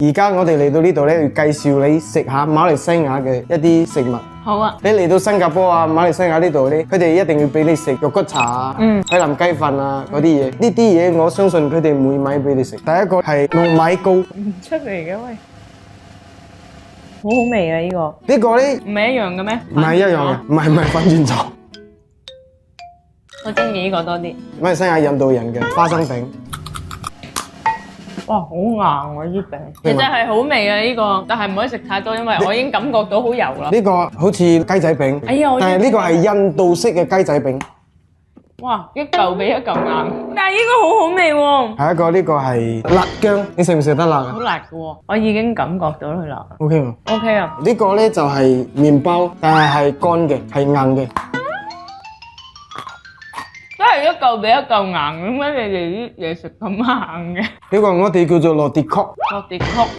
而家我哋嚟到呢度咧，要介紹你食下馬來西亞嘅一啲食物。好啊，你嚟到新加坡啊、馬來西亞呢度咧，佢哋一定要俾你食肉骨茶啊、海南雞飯啊嗰啲嘢。呢啲嘢我相信佢哋唔會買俾你食。第一個係糯米糕，唔出嚟嘅喂，好好味啊！呢個呢個咧唔係一樣嘅咩？唔係一樣嘅，唔係反轉咗。我中意呢個多啲。馬來西亞印度人嘅花生餅，哇，好硬喎呢餅，其實係好味啊呢個，但係唔可以食太多，因為我已經感覺到好油啦。呢個好似雞仔餅，哎呀，但係呢個係印度式嘅雞仔餅。哇，一嚿比一嚿硬，但係呢個好好味喎，下一個呢個係辣薑，你食唔食得辣啊好辣嘅喎，我已經感覺到佢辣。 ？OK 喎。 OK 啊，呢個咧就係麵包，但係乾嘅，係硬嘅。都係一嚿比一嚿硬，點解你哋啲嘢食咁硬嘅？呢個我哋叫做落地曲。落地曲。